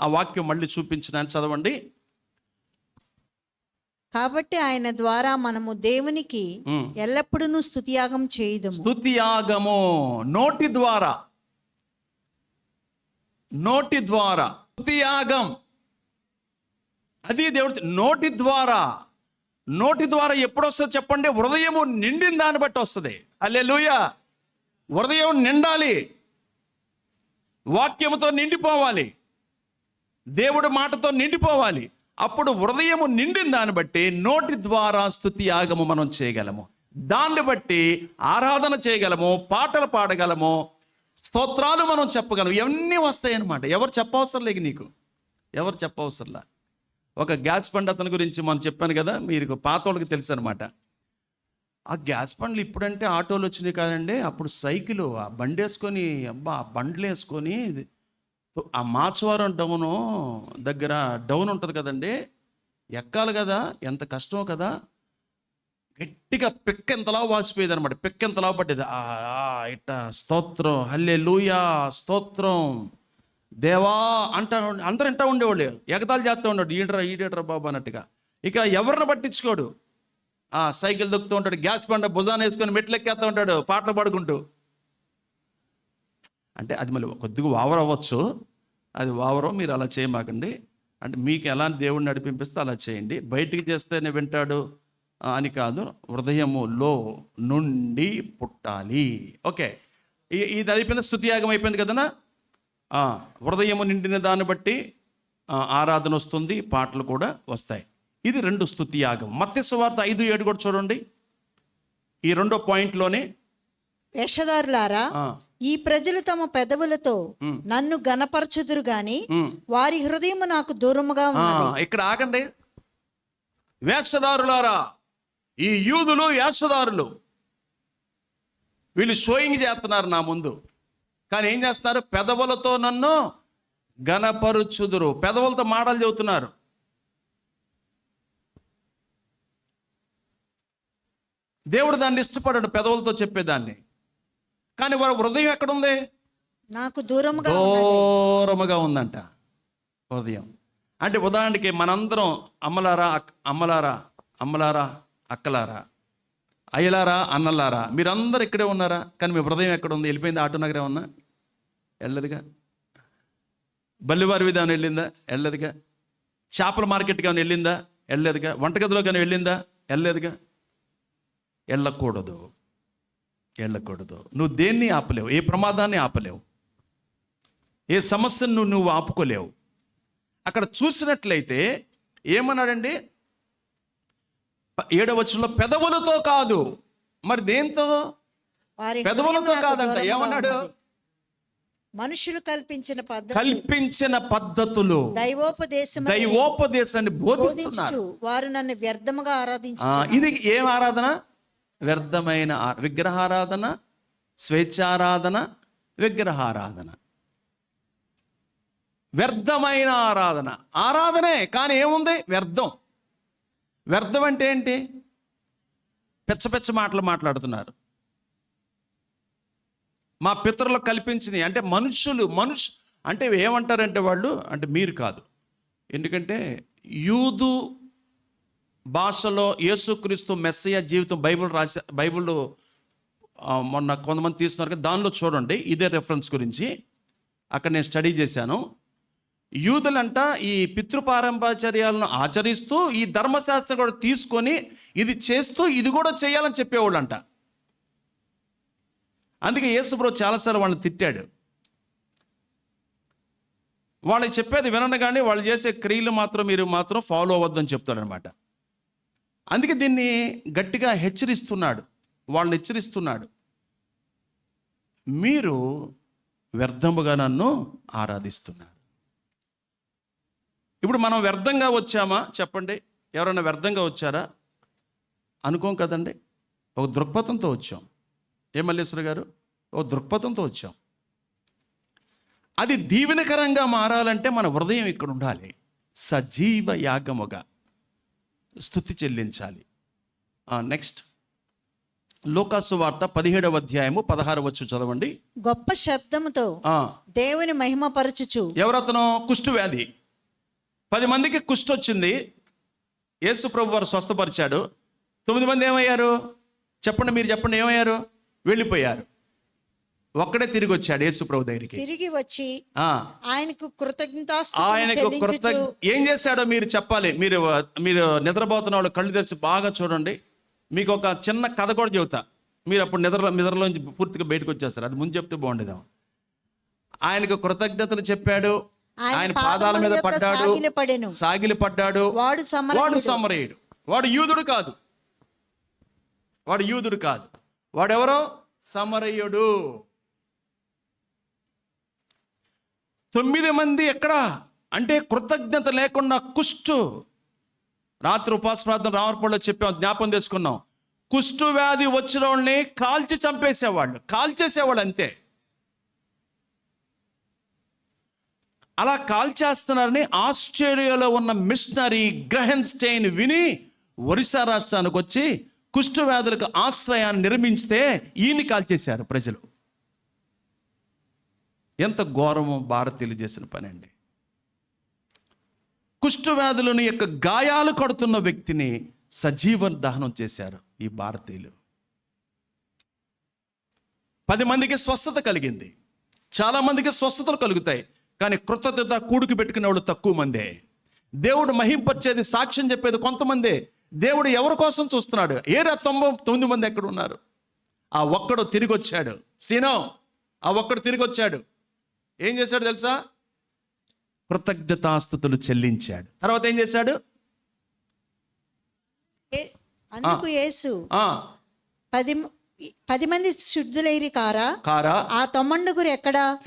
ఆ వాక్యం మళ్ళీ చూపించడానికి చదవండి. కాబట్టి ఆయన ద్వారా మనము దేవునికి ఎల్లప్పుడూ స్తుతియాగం చేయుదము. స్తుతియాగము నోటి ద్వారా స్తుతియాగం అది దేవుడి నోటి ద్వారా ఎప్పుడు వస్తుంది చెప్పండి? హృదయము నిండిన దాన్ని బట్టి వస్తుంది. హల్లెలూయా. హృదయం నిండాలి, వాక్యముతో నిండిపోవాలి, దేవుడి మాటతో నిండిపోవాలి. అప్పుడు హృదయము నిండిన దాన్ని బట్టి నోటి ద్వారా స్తుతి యాగము మనం చేయగలము. దాన్ని బట్టి ఆరాధన చేయగలము, పాటలు పాడగలము, స్తోత్రాలు మనం చెప్పగలము. ఇవన్నీ వస్తాయి అన్నమాట. ఎవరు చెప్పవసరం లేదు, నీకు ఎవరు చెప్పవసరంలా. ఒక గ్యాస్ బండ్ అతని గురించి మనం చెప్పాను కదా, మీరు పాత వాళ్ళకి తెలుసు అనమాట. ఆ గ్యాస్ బండ్లు ఇప్పుడంటే ఆటోలు వచ్చినాయి కాదండి, అప్పుడు సైకిల్ ఆ బండి వేసుకొని, అబ్బా ఆ బండ్లు వేసుకొని ఆ మాచవరం డౌను దగ్గర డౌన్ ఉంటుంది కదండి, ఎక్కాలి కదా, ఎంత కష్టమో కదా. గట్టిగా పిక్కెంతలా వాసిపోయేది అనమాట, పిక్కెంతలా పట్టేది. ఇట్ట స్తోత్రం, హల్లెలూయా, స్తోత్రం దేవా అంటాను. అందరూ ఇంటా ఉండేవాళ్ళు, ఎగతాలు చేస్తూ ఉన్నాడు, ఈడేట్రా బాబు అన్నట్టుగా. ఇక ఎవరిని పట్టించుకోడు, సైకిల్ దొక్కుతూ ఉంటాడు, గ్యాస్ బండ భుజాన్ని వేసుకొని మెట్లెక్కేస్తూ ఉంటాడు, పాటలు పాడుకుంటూ. అంటే అది మళ్ళీ కొద్దిగా వావర్ అవ్వచ్చు, అది వావరం, మీరు అలా చేయమాకండి. అంటే మీకు ఎలాంటి దేవుడిని నడిపిస్తే అలా చేయండి. బయటికి చేస్తేనే వింటాడు అని కాదు, హృదయములో నుండి పుట్టాలి. ఓకే, ఇది అయిపోయింది, స్తుతియాగం అయిపోయింది కదనా. హృదయము నిండిన దాన్ని బట్టి ఆరాధన వస్తుంది, పాటలు కూడా వస్తాయి. ఇది 2 స్తుతియాగం. మత్తయి సువార్త 5:7 కూడా చూడండి. ఈ 2వ పాయింట్లోనే, వేషధారులారా, ఈ ప్రజలు తమ పెదవులతో నన్ను గనపరచుదురు గాని వారి హృదయము నాకు దూరముగా ఉన్నది. ఇక్కడ ఆగండి. వేషధారులారా, ఈ యూదులు వేషధారులు, వీళ్ళు షోయింగ్ చేస్తున్నారు నా ముందు, కానీ ఏం చేస్తున్నారు? పెదవులతో నన్ను గనపరుచుదురు. పెదవులతో మాటలు చెబుతున్నారు. దేవుడు దాన్ని ఇష్టపడాడు, పెదవులతో చెప్పేదాన్ని. కానీ వారి హృదయం ఎక్కడుంది? నాకు దూరముగా ఉందంట హృదయం. అంటే ఉదాహరణకి మనందరం అమ్మలారా, అక్కలారా, అయ్యలారా, అన్నలారా, మీరందరూ ఇక్కడే ఉన్నారా? కానీ మీ హృదయం ఎక్కడ ఉంది? వెళ్ళిపోయింది ఆటో నగరే ఉన్నా? వెళ్ళదుగా. బల్లివారి విధానం వెళ్ళిందా? వెళ్ళదుగా. చేపల మార్కెట్కి ఏమైనా వెళ్ళిందా? వెళ్ళలేదుగా. వంటగదిలో కానీ వెళ్ళిందా? వెళ్ళలేదుగా. వెళ్ళకూడదు. నువ్వు దేన్ని ఆపలేవు, ఏ ప్రమాదాన్ని ఆపలేవు, ఏ సమస్యను నువ్వు ఆపుకోలేవు. అక్కడ చూసినట్లయితే ఏమన్నాడండి? 7వ వచనంలో పెదవులతో కాదు, మరి దేంతో? పెదవులతో కాదంట. ఏమన్నాడు? మనుషులు కల్పించిన పద్ధతులు, దైవోపదేశాన్ని బోధిస్తున్నారు. వారు నన్ను వ్యర్థముగా ఆరాధించారు. ఇది ఏం ఆరాధన? వ్యర్థమైన విగ్రహారాధన, స్వేచ్ఛారాధన, విగ్రహారాధన, వ్యర్థమైన ఆరాధనే. కానీ ఏముంది? వ్యర్థం అంటే ఏంటి? పెచ్చ మాటలు మాట్లాడుతున్నారు. మా పితరులకు కల్పించింది అంటే మనుషు అంటే ఏమంటారంటే వాళ్ళు, అంటే మీరు కాదు, ఎందుకంటే యూదు భాషలో యేసుక్రీస్తు మెస్సయ్య జీవితం బైబిల్ మొన్న కొంతమంది తీస్తున్నారు కదా, దానిలో చూడండి, ఇదే రెఫరెన్స్ గురించి అక్కడ నేను స్టడీ చేశాను. యూదులంట ఈ పితృపారంపర్యాలను ఆచరిస్తూ ఈ ధర్మశాస్త్రం కూడా తీసుకొని ఇది చేస్తూ ఇది కూడా చేయాలని చెప్పేవాళ్ళంట. అందుకే యేసుప్రభు చాలాసార్లు వాళ్ళని తిట్టాడు. వాళ్ళకి చెప్పేది వినండి, కానీ వాళ్ళు చేసే క్రియలు మీరు మాత్రం ఫాలో అవ్వద్దని చెప్తాడనమాట. అందుకే దీన్ని గట్టిగా వాళ్ళని హెచ్చరిస్తున్నాడు. మీరు వ్యర్థముగా నన్ను ఆరాధిస్తున్నారు. ఇప్పుడు మనం వ్యర్థంగా వచ్చామా చెప్పండి? ఎవరైనా వ్యర్థంగా వచ్చారా? అనుకోం కదండి. ఒక దృక్పథంతో వచ్చాం. మల్లేశ్వర గారు, ఒక దృక్పథంతో వచ్చాం. అది దీవెనకరంగా మారాలంటే మన హృదయం ఇక్కడ ఉండాలి. సజీవ యాగముగా స్తుతి చెల్లించాలి. నెక్స్ట్ లూకాసు వార్త 17వ అధ్యాయము 16వ వచనం చదవండి. గొప్ప శబ్దముతో దేవుని మహిమపరచుచు. ఎవరతను? కుష్టు వ్యాధి. 10 మందికి కుష్టు వచ్చింది. యేసు ప్రభు వారు స్వస్థపరిచాడు. 9 మంది ఏమయ్యారు చెప్పండి? మీరు చెప్పండి, ఏమయ్యారు? వెళ్ళిపోయారు. ఒక్కడే తిరిగి వచ్చాడు యేసు ప్రభు దగ్గరికి. తిరిగి వచ్చి ఆ, ఆయనకు కృతజ్ఞతాస్తుతులు ఆయనకు చెల్లించుచు ఏం చేశాడో మీరు చెప్పాలి. మీరు మీరు నిద్రపోతున్న వాళ్ళు కళ్ళు తెరిచి బాగా చూడండి. మీకు ఒక చిన్న కథ కూడా చెబుతా. మీరు అప్పుడు నిద్రలోంచి పూర్తిగా బయటకు వచ్చేస్తారు. అది ముందు చెప్తే బాగుండేదాం. ఆయనకు కృతజ్ఞతలు చెప్పాడు, ఆయన పాదాల మీద పడ్డాడు, సాగిలి పడ్డాడు. వాడు సమరయుడు. వాడు యూదుడు కాదు, వాడెవరో సమరయుడు. 9 మంది ఎక్కడ అంటే కృతజ్ఞత లేకుండా కుష్టు. రాత్రి ఉపవాస ప్రార్థన రామర్పల్లో చెప్పాం, జ్ఞాపం చేసుకున్నాం. కుష్టు వ్యాధి వచ్చిన వాళ్ళని కాల్చేసేవాళ్ళు అంతే. అలా కాల్చేస్తున్నారని ఆస్ట్రేలియాలో ఉన్న మిషనరీ గ్రహెన్ స్టెయిన్ విని ఒరిస్సా రాష్ట్రానికి వచ్చి కుష్టు వ్యాధులకు ఆశ్రయాన్ని నిర్మించితే ఈయన్ని కాల్చేశారు ప్రజలు. ఎంత ఘోరమో భారతీయులు చేసిన పని అండి. కుష్టు వ్యాధులను యొక్క గాయాలు కడుతున్న వ్యక్తిని సజీవ దహనం చేశారు ఈ భారతీయులు. 10 మందికి స్వస్థత కలిగింది. చాలా మందికి స్వస్థతలు కలుగుతాయి, కానీ కృతజ్ఞత కూడుకు పెట్టుకునే వాళ్ళు తక్కువ మందే. దేవుడు మహింపరిచేది, సాక్ష్యం చెప్పేది కొంతమందే. దేవుడు ఎవరి కోసం చూస్తున్నాడు? 99 మంది ఎక్కడ ఉన్నారు? ఆ ఒక్కడు తిరిగి వచ్చాడు. సీనో, ఆ ఒక్కడు తిరిగి వచ్చాడు. ఏం చేశాడు తెలుసా? కృతజ్ఞతాస్తుతులు చెల్లించాడు. తర్వాత ఏం చేశాడు? అందుకు యేసు 10 మంది శుద్ధులైరి కారా ఆ 90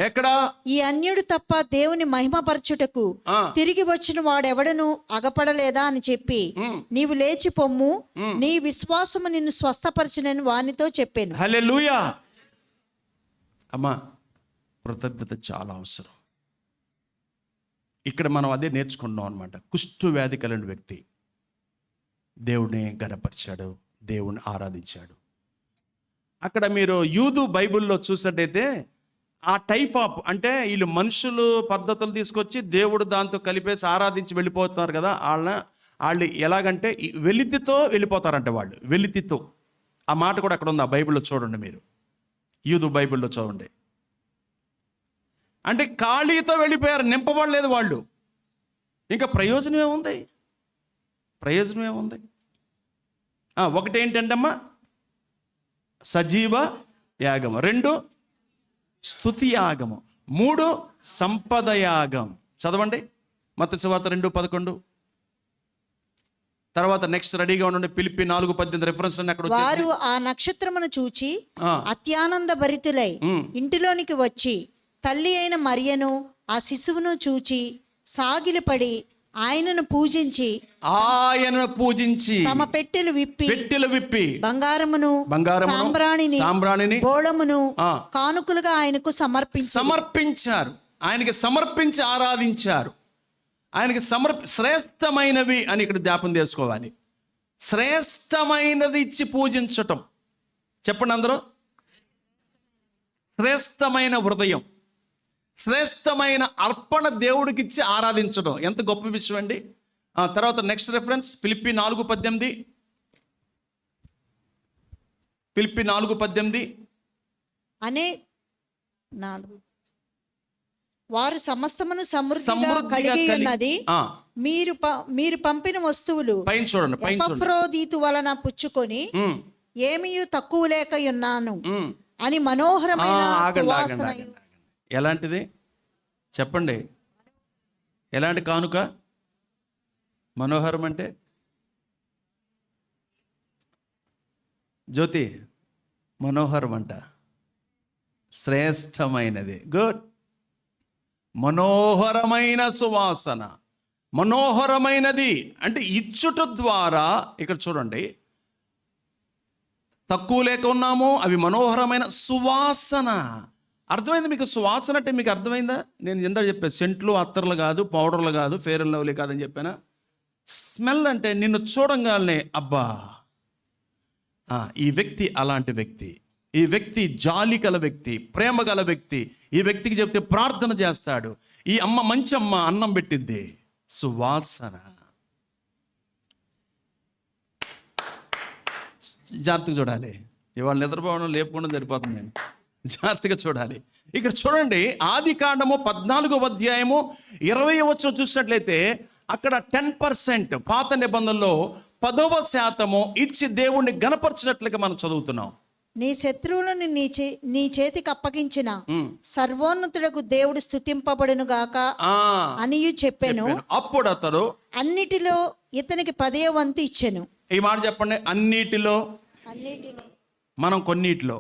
ఎక్కడా ఈ అన్యుడు తప్ప దేవుని మహిమపరచుటకు తిరిగి వచ్చిన వాడెవడను అగపడలేదా అని చెప్పి నీవు లేచి పొమ్ము, నీ విశ్వాసము నిన్ను స్వస్థపరచునని వానితో చెప్పాను. హల్లెలూయా. అమ్మా, కృతజ్ఞత చాలా అవసరం. ఇక్కడ మనం అదే నేర్చుకున్నాం అనమాట. కుష్టు వ్యాధి కలిగిన వ్యక్తి దేవుడిని గణపరిచాడు, దేవుని ఆరాధించాడు. అక్కడ మీరు యూదు బైబిల్లో చూసినట్టయితే ఆ టైప్ ఆఫ్ అంటే వీళ్ళు మనుషులు పద్ధతులు తీసుకొచ్చి దేవుడు దాంతో కలిపేసి ఆరాధించి వెళ్ళిపోతున్నారు కదా. వాళ్ళు ఎలాగంటే వెలితితో వెళ్ళిపోతారంట. వాళ్ళు వెలితితో, ఆ మాట కూడా అక్కడ ఉంది. ఆ బైబిల్లో చూడండి, మీరు యూదు బైబిల్లో చూడండి. అంటే ఖాళీతో వెళ్ళిపోయారు, నింపబడలేదు వాళ్ళు. ఇంకా ప్రయోజనం ఏముంది? ఒకటి ఏంటంటమ్మా, సజీవ యాగము. 2 స్తుతి యాగము. 3 సంపద యాగం. చదవండి మత్తయి సువార్త 2:11. తర్వాత నెక్స్ట్ రెడీగా ఉండండి. ఫిలిప్పీ 4:18 రిఫరెన్స్ అక్కడ. వారు ఆ నక్షత్రమును చూచి అత్యానంద భరితులై ఇంటిలోనికి వచ్చి తల్లి అయిన మరియను ఆ శిశువును చూచి సాగిలపడి ఆయనను పూజించి తమ పెట్టెలు విప్పి బంగారమును సాంబ్రాణిని బోళమును కానుకలుగా ఆయనకు సమర్పించారు. ఆయనకి సమర్పించి ఆరాధించారు. ఆయనకి శ్రేష్టమైనవి అని ఇక్కడ జ్ఞాపం చేసుకోవాలి. శ్రేష్టమైనది ఇచ్చి పూజించటం. చెప్పండి అందరూ. శ్రేష్టమైన హృదయం, శ్రేష్టమైన అర్పణ దేవుడికి ఇచ్చి ఆరాధించడం ఎంత గొప్ప విషయం అండి. తర్వాత నెక్స్ట్ రెఫరెన్స్ ఫిలిప్పీ 4:18 అనే 4. వారు సమస్తమును సమృద్ధిగా కలిగి ఉన్నది మీరు పంపిన వస్తువులు పైన చూడండి. ఎపఫ్రోదీతు వలన పుచ్చుకొని ఏమీ తక్కువ లేక ఉన్నాను అని మనోహరమైన సువాసన. ఎలాంటిది చెప్పండి? ఎలాంటి కానుక? మనోహరం అంటే జ్యోతి, మనోహరం అంట శ్రేష్టమైనది. గుడ్. మనోహరమైన సువాసన, మనోహరమైనది అంటే ఇచ్చుట ద్వారా. ఇక్కడ చూడండి, తక్కువ లేక ఉన్నాము, అవి మనోహరమైన సువాసన. అర్థమైంది మీకు? సువాసన అంటే మీకు అర్థమైందా? నేను ఇందాక చెప్పాను, సెంట్లు అత్తర్లు కాదు, పౌడర్లు కాదు, ఫెయిర్ అండ్ లవ్లీ కాదని చెప్పానా. స్మెల్ అంటే నిన్ను చూడంగానే అబ్బా, ఈ వ్యక్తి అలాంటి వ్యక్తి, ఈ వ్యక్తి జాలి గల వ్యక్తి, ప్రేమ గల వ్యక్తి, ఈ వ్యక్తికి చెప్తే ప్రార్థన చేస్తాడు, ఈ అమ్మ మంచి అమ్మ అన్నం పెట్టిద్ది. సువాసన. జాగ్రత్తగా చూడాలి. ఇవాళ నిద్రపోవడం లేపుకోవడం సరిపోతుంది. నేను జాగ్రత్తగా చూడాలి. ఇక్కడ చూడండి, ఆది కాండము 14వ అధ్యాయము 20వ వచనం చూసినట్లయితే అక్కడ 10% పాత నిబంధనలో 10% ఇచ్చి దేవుణ్ణి గణపరిచినట్లుగా మనం చదువుతున్నాం. నీ శత్రువులను నీ చేతికి అప్పగించిన సర్వోన్నతుడకు దేవుడు స్తుతింపబడును గాక అనియు చెప్పాను. అప్పుడు అతడు అన్నిటిలో ఇతనికి 10వ వంతు ఇచ్చెను. ఈ మాట చెప్పండి, అన్నిటిలో. మనం కొన్నిటిలో,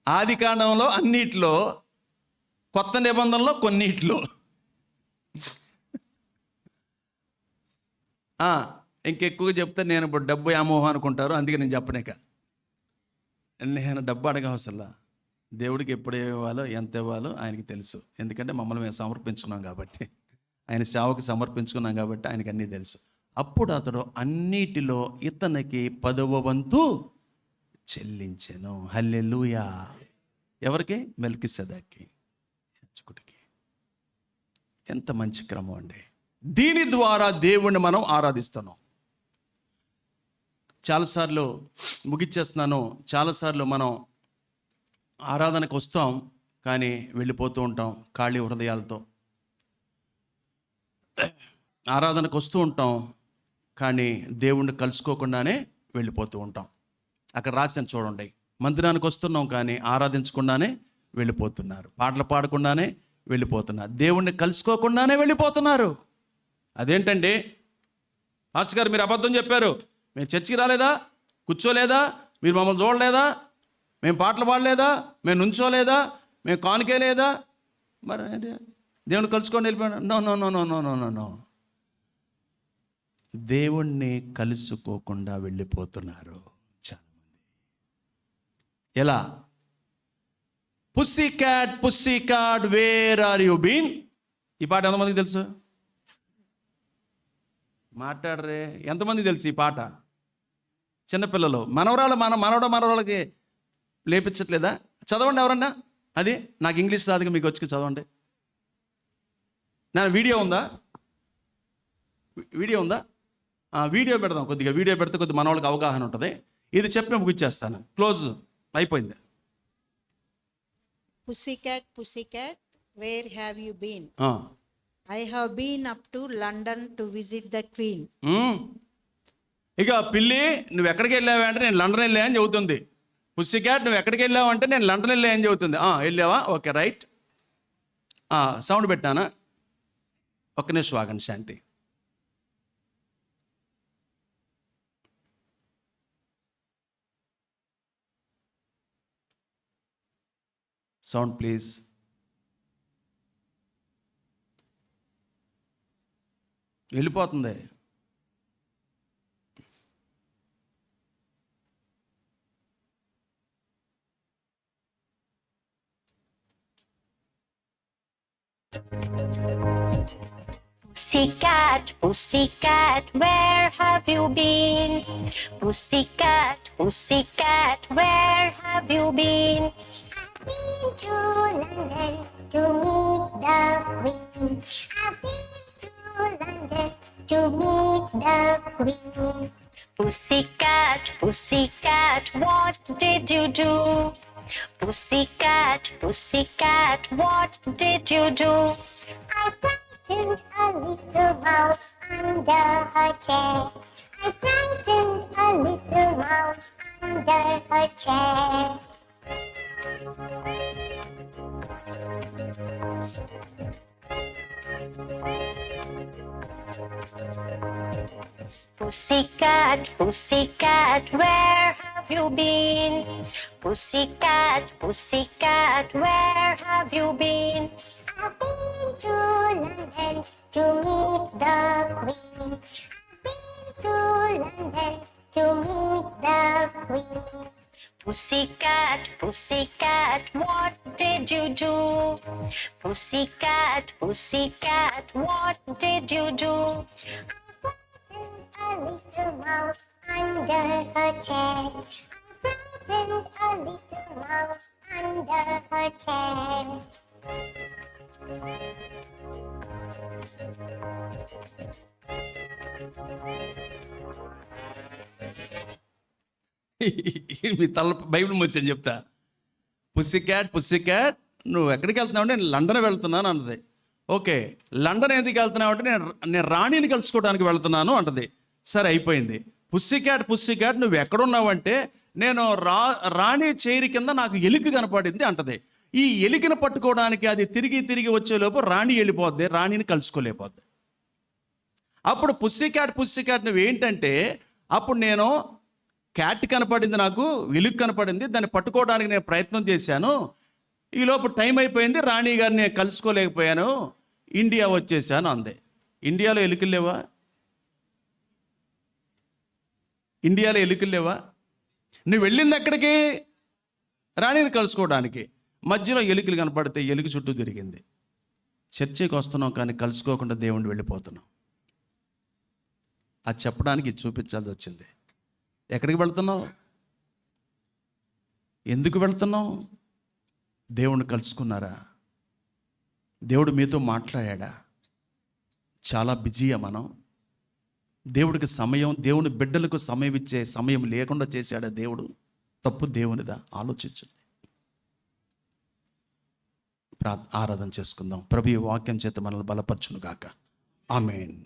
ఆది కాండంలో అన్నిటిలో, కొత్త నిబంధనలో కొన్నిటిలో. ఇంకెక్కువగా చెప్తే నేను ఇప్పుడు డబ్బు వ్యామోహం అనుకుంటారు, అందుకే నేను చెప్పనేక. నేను డబ్బు అడగవసలా, దేవుడికి ఎప్పుడు ఇవ్వాలో ఎంత ఇవ్వాలో ఆయనకి తెలుసు. ఎందుకంటే మమ్మల్ని మేము సమర్పించుకున్నాం కాబట్టి, ఆయన సేవకు సమర్పించుకున్నాం కాబట్టి ఆయనకి అన్నీ తెలుసు. అప్పుడు అతడు అన్నిటిలో ఇతనికి 10వ వంతు చెల్లించెను. హల్లెలూయా. ఎవరికి? మెల్కీసెదెకుకి, యాజకుడికి. ఎంత మంచి క్రమం అండి. దీని ద్వారా దేవుణ్ణి మనం ఆరాధిస్తున్నాం. చాలాసార్లు ముగిచ్చేస్తున్నాను, చాలాసార్లు మనం ఆరాధనకు వస్తాం కానీ వెళ్ళిపోతూ ఉంటాం ఖాళీ హృదయాలతో. ఆరాధనకు వస్తూ ఉంటాం కానీ దేవుణ్ణి కలుసుకోకుండానే వెళ్ళిపోతూ ఉంటాం. అక్కడ రాశాను చూడండి, మందిరానికి వస్తున్నాం కానీ ఆరాధించకుండానే వెళ్ళిపోతున్నారు, పాటలు పాడకుండానే వెళ్ళిపోతున్నారు, దేవుణ్ణి కలుసుకోకుండానే వెళ్ళిపోతున్నారు. అదేంటండి పాస్టర్ గారు, మీరు అబద్ధం చెప్పారు, మేము చర్చికి రాలేదా, కూర్చోలేదా, మీరు మమ్మల్ని చూడలేదా, మేము పాటలు పాడలేదా, మేము నుంచోలేదా, మేము కానుకేలేదా, మరి దేవుణ్ణి కలుసుకొని వెళ్ళిపోయాడు. No no no no no no no no దేవుణ్ణి కలుసుకోకుండా వెళ్ళిపోతున్నారు చాలామంది. ఎలా? Pussy cat where are you been. ఈ పాట ఎంతమందికి తెలుసు? మాట్లాడరే, ఎంతమంది తెలుసు ఈ పాట? చిన్నపిల్లలు, మనవరాళ్ళకి లేపించట్లేదా? చదవండి ఎవరన్నా. అది నాకు ఇంగ్లీష్ రాదుగా, మీకు వచ్చి చదవండి. నా వీడియో ఉందా? వీడియో పెడదాం, కొద్దిగా వీడియో పెడితే కొద్దిగా మన వాళ్ళకి అవగాహన ఉంటుంది. ఇది చెప్పి ముగిచ్చేస్తాను, క్లోజ్ అయిపోయింది. Pussy cat where have you been? I have been up to London to visit the Queen. ఇక పిల్లి, నువ్వు ఎక్కడికి వెళ్ళావు అంటే నేను లండన్ వెళ్ళా అని చెబుతుంది. పుస్సీ క్యాట్, నువ్వు ఎక్కడికి వెళ్ళావు అంటే నేను లండన్ వెళ్ళా అని చెబుతుంది. వెళ్ళావా? Okay, right. సౌండ్ పెట్టానా? ఒక్క నిమిషం ఆగండి, శాంతి. Sound please. వెళ్ళిపోతుంది. Pussycat, pussycat, where have you been? Pussycat, pussycat, where have you been? I've been to London to meet the Queen. I've been to London to meet the Queen. Pussycat, pussycat, what did you do? Pussycat, pussycat, what did you do? I frightened a little mouse under her chair. I frightened a little mouse under her chair. Pussycat, pussycat, where have you been? Pussycat, pussycat, where have you been? I've been to London to meet the Queen. I've been to London to meet the Queen. Pussycat, pussycat, what did you do? Pussycat, pussycat, what did you do? I frightened a little mouse under her chair. I frightened a little mouse under her chair. మీ తల Bible మూసి చెప్తా. పుస్సి cat నువ్వు ఎక్కడికి వెళ్తున్నావు అంటే నేను London వెళ్తున్నాను అన్నది. Okay, London ఎందుకు వెళ్తున్నావు అంటే నేను రాణిని కలుసుకోవడానికి వెళ్తున్నాను అంటది. సరే, అయిపోయింది. పుస్సి క్యాట్ నువ్వు ఎక్కడున్నావంటే నేను రాణి చైర్ కింద నాకు ఎలుక కనపడింది అంటది. ఈ ఎలుకను పట్టుకోవడానికి అది తిరిగి వచ్చేలోపు రాణి వెళ్ళిపోద్ది, రాణిని కలుసుకోలేకపోద్ది. అప్పుడు పుస్సి క్యాట్ నువ్వేంటంటే, అప్పుడు నేను క్యాట్ కనపడింది, నాకు ఎలుక కనపడింది, దాన్ని పట్టుకోవడానికి నేను ప్రయత్నం చేశాను, ఈలోపు టైం అయిపోయింది, రాణి గారిని నేను కలుసుకోలేకపోయాను, ఇండియా వచ్చేసాను అంది. ఇండియాలో ఎలుకలు లేవా? ఇండియాలో ఎలుకలు లేవా? నువ్వు వెళ్ళింది ఎక్కడికి? రాణిని కలుసుకోవడానికి. మధ్యలో ఎలుకలు కనపడితే ఎలుక చుట్టూ తిరిగింది. చర్చికి వస్తున్నాం కానీ కలుసుకోకుండా దేవుణ్ణి వెళ్ళిపోతున్నాం. అది చెప్పడానికి ఇది చూపించాల్సి వచ్చింది. ఎక్కడికి వెళ్తున్నావు? ఎందుకు వెళ్తున్నావు? దేవుణ్ణి కలుసుకున్నారా? దేవుడు మీతో మాట్లాడా? చాలా బిజీయా మనం? దేవుడికి సమయం, దేవుని బిడ్డలకు సమయం ఇచ్చే సమయం లేకుండా చేశాడా దేవుడు? తప్పు దేవునిదా? ఆలోచించండి. ఆరాధన చేసుకుందాం. ప్రభు ఈ వాక్యం చేత మనల్ని బలపరచును గాక. ఆమేన్.